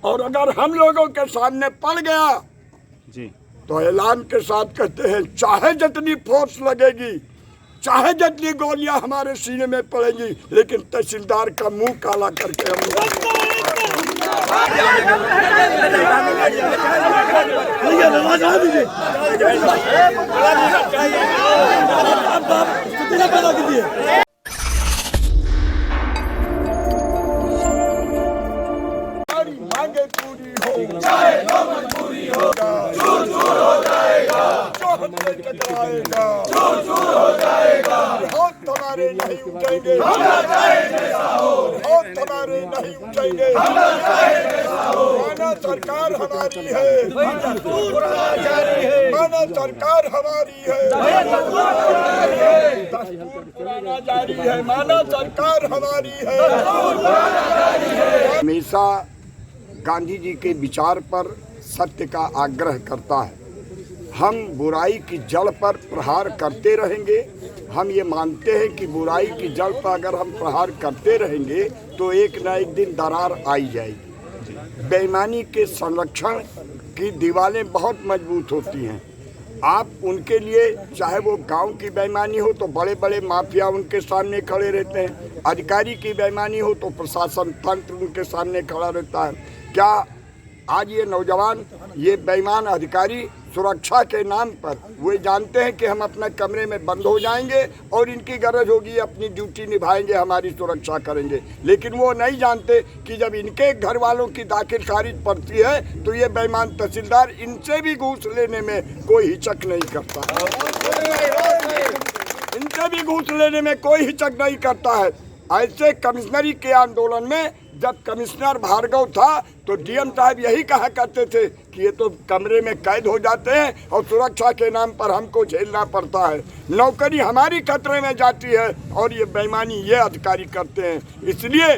और अगर हम लोगों के सामने पड़ गया जी तो ऐलान के साथ कहते हैं चाहे जितनी फोर्स लगेगी, चाहे जितनी गोलियां हमारे सीने में पड़ेंगी, लेकिन तहसीलदार का मुंह काला करके हम मांगे पूरी हो, चाहे जो मजबूरी हो, चूर चूर हो जाएगा, जो हमसे टकराएगा, चूर चूर हो जाएगा, हाथ हमारे नहीं उठेंगे, हमला चाहे जैसा हो, हाथ हमारे नहीं उठेंगे, हमला चाहे जैसा हो, माना सरकार हमारी है, माना सरकार हमारी है, जारी है, माना सरकार हमारी है। हमेशा गांधी जी के विचार पर सत्य का आग्रह करता है। हम बुराई की जड़ पर प्रहार करते रहेंगे। हम ये मानते हैं कि बुराई की जड़ पर अगर हम प्रहार करते रहेंगे तो एक न एक दिन दरार आई जाएगी। बेईमानी के संरक्षण की दीवारें बहुत मजबूत होती हैं। आप उनके लिए, चाहे वो गांव की बेईमानी हो तो बड़े बड़े माफिया उनके सामने खड़े रहते हैं, अधिकारी की बेईमानी हो तो प्रशासन तंत्र उनके सामने खड़ा रहता है। क्या आज ये नौजवान, ये बेईमान अधिकारी सुरक्षा के नाम पर वे जानते हैं कि हम अपने कमरे में बंद हो जाएंगे और इनकी गरज होगी अपनी ड्यूटी निभाएंगे, हमारी सुरक्षा करेंगे, लेकिन वो नहीं जानते कि जब इनके घर वालों की दाखिल खारिज पड़ती है तो ये बेईमान तहसीलदार इनसे भी घूस लेने में कोई हिचक नहीं करता, इनसे भी घूस लेने में कोई हिचक नहीं करता है। ऐसे कमिश्नरी के आंदोलन में जब कमिश्नर भार्गव था तो डीएम साहब यही कहा करते थे कि ये तो कमरे में कैद हो जाते हैं और सुरक्षा के नाम पर हमको झेलना पड़ता है, नौकरी हमारी खतरे में जाती है और ये बेईमानी ये अधिकारी करते हैं, इसलिए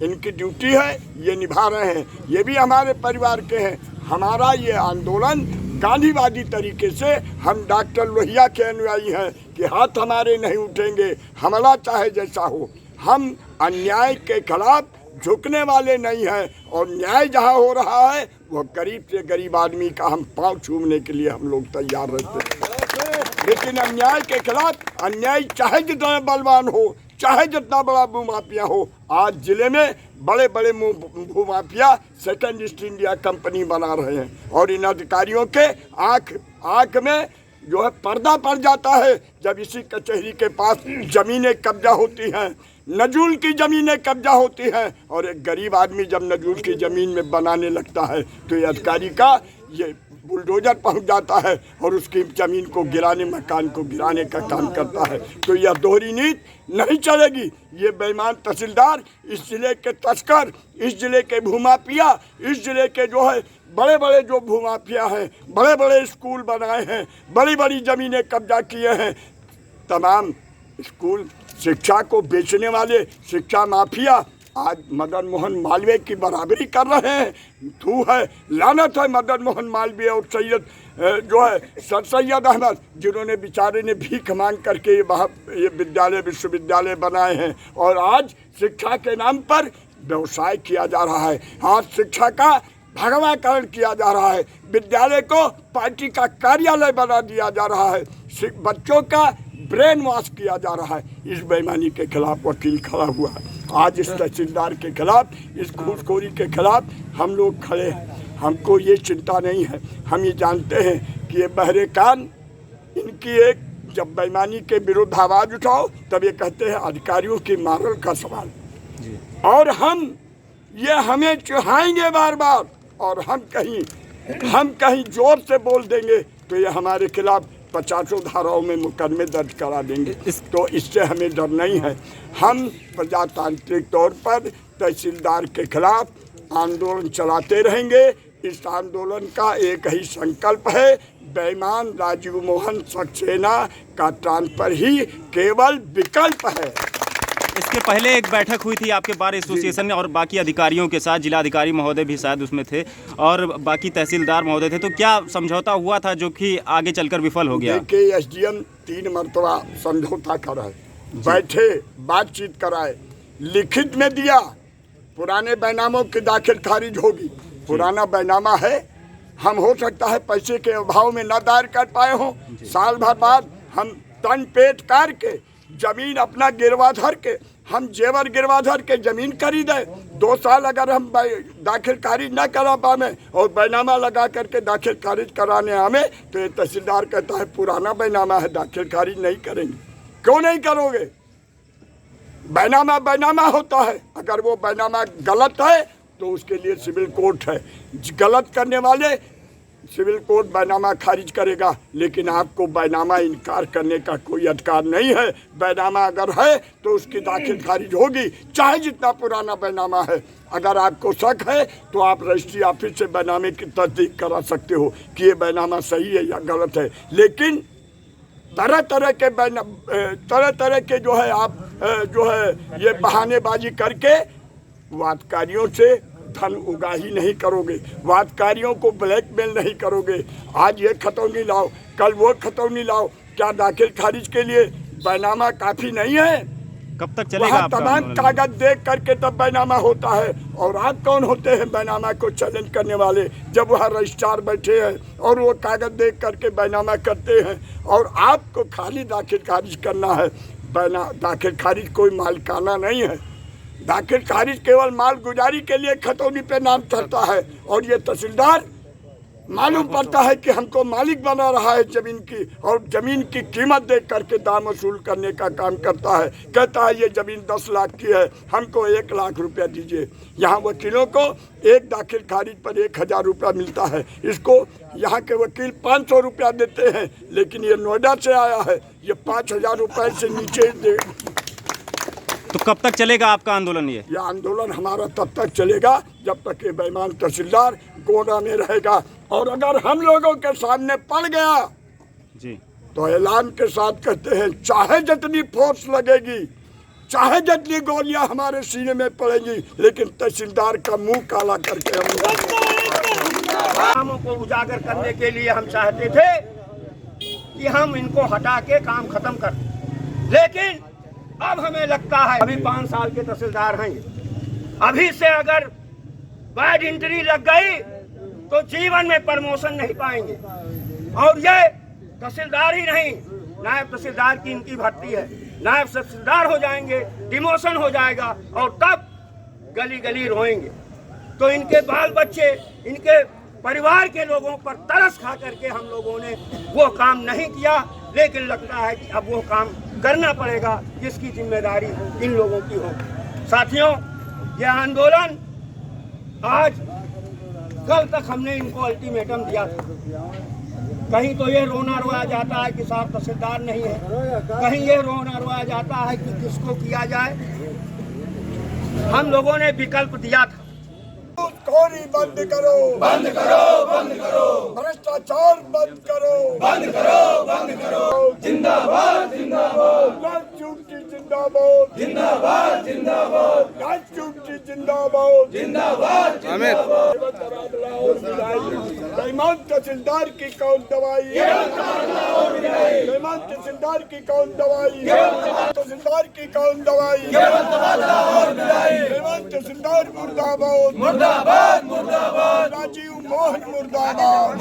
इनकी ड्यूटी है, ये निभा रहे हैं, ये भी हमारे परिवार के हैं। हमारा ये आंदोलन गांधीवादी तरीके से, हम डॉक्टर लोहिया के अनुयायी हैं कि हाथ हमारे नहीं उठेंगे, हमला चाहे जैसा हो। हम अन्याय के खिलाफ झुकने वाले नहीं हैं और न्याय जहां हो रहा है वो गरीब से गरीब आदमी का हम पांव छूने के लिए हम लोग तैयार रहते हैं, लेकिन अन्याय के खिलाफ, अन्याय चाहे जितना बलवान हो, चाहे जितना बड़ा भूमाफिया हो, आज जिले में बड़े बड़े भूमाफिया सेकंड ईस्ट इंडिया कंपनी बना रहे हैं और इन अधिकारियों के आँख में जो है पर्दा पड़ जाता है जब इसी कचहरी के पास जमीनें कब्जा होती हैं, नजूल की ज़मीनें कब्जा होती हैं और एक गरीब आदमी जब नजूल की ज़मीन में बनाने लगता है तो ये अधिकारी का ये बुलडोजर पहुंच जाता है और उसकी ज़मीन को गिराने, मकान को गिराने का काम करता है। तो यह दोहरी नीति नहीं चलेगी। ये बेईमान तहसीलदार, इस ज़िले के तस्कर, इस ज़िले के भूमाफिया, इस ज़िले के जो है बड़े बड़े जो भूमाफिया हैं, बड़े बड़े स्कूल बनाए हैं, बड़ी बड़ी ज़मीनें कब्जा किए हैं, तमाम स्कूल शिक्षा को बेचने वाले शिक्षा माफिया आज मदन मोहन मालवीय की बराबरी कर रहे हैं। थू है, लानत है मदन मोहन मालवीय और सैयद जो है सर सैयद अहमद, जिन्होंने बेचारे ने भीख मांग करके ये विद्यालय विश्वविद्यालय बनाए हैं और आज शिक्षा के नाम पर व्यवसाय किया जा रहा है। आज शिक्षा का भगवाकरण किया जा रहा है, विद्यालय को पार्टी का कार्यालय बना दिया जा रहा है, बच्चों का ब्रेन वॉश किया जा रहा है। इस बेईमानी के खिलाफ वकील खड़ा हुआ है। आज इस तहसीलदार के खिलाफ, इस घूसखोरी के खिलाफ हम लोग खड़े हैं। हमको ये चिंता नहीं है, हम ये जानते हैं कि ये बहरे कान, इनकी एक जब बेईमानी के विरुद्ध आवाज़ उठाओ तब ये कहते हैं अधिकारियों की मारल का सवाल, और हम ये हमें चढ़ाएंगे बार बार, और हम कहीं जोर से बोल देंगे तो ये हमारे खिलाफ 50 धाराओं में मुकदमे दर्ज करा देंगे। तो इससे हमें डर नहीं है। हम प्रजातांत्रिक तौर पर तहसीलदार के खिलाफ आंदोलन चलाते रहेंगे। इस आंदोलन का एक ही संकल्प है, बेईमान राजीव मोहन सक्सेना का ट्रांसफर ही केवल विकल्प है। इसके पहले एक बैठक हुई थी आपके बार एसोसिएशन और बाकी अधिकारियों के साथ, जिला अधिकारी महोदय भी शायद उसमें थे और बाकी तहसीलदार महोदय थे, तो क्या समझौता हुआ था जो कि आगे चलकर विफल हो गया? देखिए, एसडीएम 3 मरतबा समझौता कराए, बैठे, बातचीत कराए, लिखित में दिया, पुराने बैनामों की दाखिल खारिज होगी। पुराना बैनामा है, हम हो सकता है पैसे के अभाव में न दायर कर पाए हों, साल भर बाद हम तन पेट करके जमीन अपना गिरवा धर के हम जेवर गिरवा धर के जमीन खरीदे। 2 साल अगर हम दाखिल खारिज न करा पाए और बैनामा लगा करके दाखिल खारिज कराने आवे तो ये तहसीलदार कहता है पुराना बैनामा है, दाखिल खारिज नहीं करेंगे। क्यों नहीं करोगे? बैनामा बैनामा होता है, अगर वो बैनामा गलत है तो उसके लिए सिविल कोर्ट है। गलत करने वाले सिविल कोर्ट बैनामा खारिज करेगा, लेकिन आपको बैनामा इनकार करने का कोई अधिकार नहीं है। बैनामा अगर है तो उसकी दाखिल खारिज होगी, चाहे जितना पुराना बैनामा है। अगर आपको शक है तो आप रजिस्ट्री ऑफिस से बैनामे की तस्दीक करा सकते हो कि ये बैनामा सही है या गलत है। लेकिन तरह तरह के जो है आप जो है ये बहानेबाजी करके वादकारियों से धन उगाही नहीं करोगे, वादकारियों को ब्लैकमेल नहीं करोगे। आज ये खतौनी लाओ, कल वो खतौनी लाओ। क्या दाखिल खारिज के लिए बैनामा काफ़ी नहीं है? कब तक चलेगा वहाँ आपका तमाम आंदोलन? कागज देख करके तब बैनामा होता है। और आप कौन होते हैं बैनामा को चैलेंज करने वाले? जब वहाँ रजिस्ट्रार बैठे हैं और वो कागज देख करके बैनामा करते हैं और आपको खाली दाखिल खारिज करना है। दाखिल खारिज कोई मालिकाना नहीं है। दाखिल खारिज केवल माल गुजारी के लिए खतौनी पे नाम चढ़ता है। और ये तहसीलदार मालूम पड़ता है कि हमको मालिक बना रहा है जमीन की, और जमीन की कीमत देख करके दाम वसूल करने का काम करता है। कहता है ये जमीन 10 लाख की है, हमको 1 लाख रुपया दीजिए। यहाँ वकीलों को एक दाखिल खारिज पर 1000 रुपया मिलता है, इसको यहाँ के वकील 500 रुपया देते हैं। लेकिन ये नोएडा से आया है, ये 5000 रुपये से नीचे दे। तो कब तक चलेगा आपका आंदोलन? ये आंदोलन हमारा तब तक चलेगा जब तक ये बेईमान तहसीलदार गोदा में रहेगा। और अगर हम लोगों के सामने पड़ गया जी तो ऐलान के साथ कहते हैं चाहे जितनी फोर्स लगेगी, चाहे जितनी गोलियां हमारे सीने में पड़ेंगी, लेकिन तहसीलदार का मुंह काला करके हम कामों को उजागर करने के लिए हम चाहते थे कि हम इनको हटा के काम खत्म कर दें। लेकिन अब हमें लगता है अभी 5 साल के तहसीलदार हैं, अभी से अगर बैड एंट्री लग गई तो जीवन में प्रमोशन नहीं पाएंगे। और ये तहसीलदार ही नहीं, नायब तहसीलदार की इनकी भर्ती है, नायब तहसीलदार हो जाएंगे, डिमोशन हो जाएगा और तब गली गली रोएंगे। तो इनके बाल बच्चे, इनके परिवार के लोगों पर तरस खा करके हम लोगों ने वो काम नहीं किया। लेकिन लगता है कि अब वो काम करना पड़ेगा जिसकी जिम्मेदारी इन लोगों की हो। साथियों, ये आंदोलन आज कल तक हमने इनको अल्टीमेटम दिया था। कहीं तो ये रोना रोया जाता है कि साहब तहसीलदार नहीं है, कहीं ये रोना रोया जाता है कि किसको किया जाए। हम लोगों ने विकल्प दिया था, घूसखोरी बंद करो, बंद करो, बंद करो, भ्रष्टाचार बंद करो, बंद करो, बंद करो, जिंदाबाद जिंदाबाद, राजचूकी जिंदाबाद, जिंदाबाद जिंदाबाद, राजचूकी जिंदाबाद, जिंदाबाद जिंदाबाद। बेईमान तहसीलदार की कौन दवाई? बेईमान तहसीलदार की कौन दवाई? तहसीलदार की कौन दवाई? बेईमान तहसीलदार मुर्दाबाद, मुर्दाबाद मुर्दाबाद, राजीव मोहन मुर्दाबाद।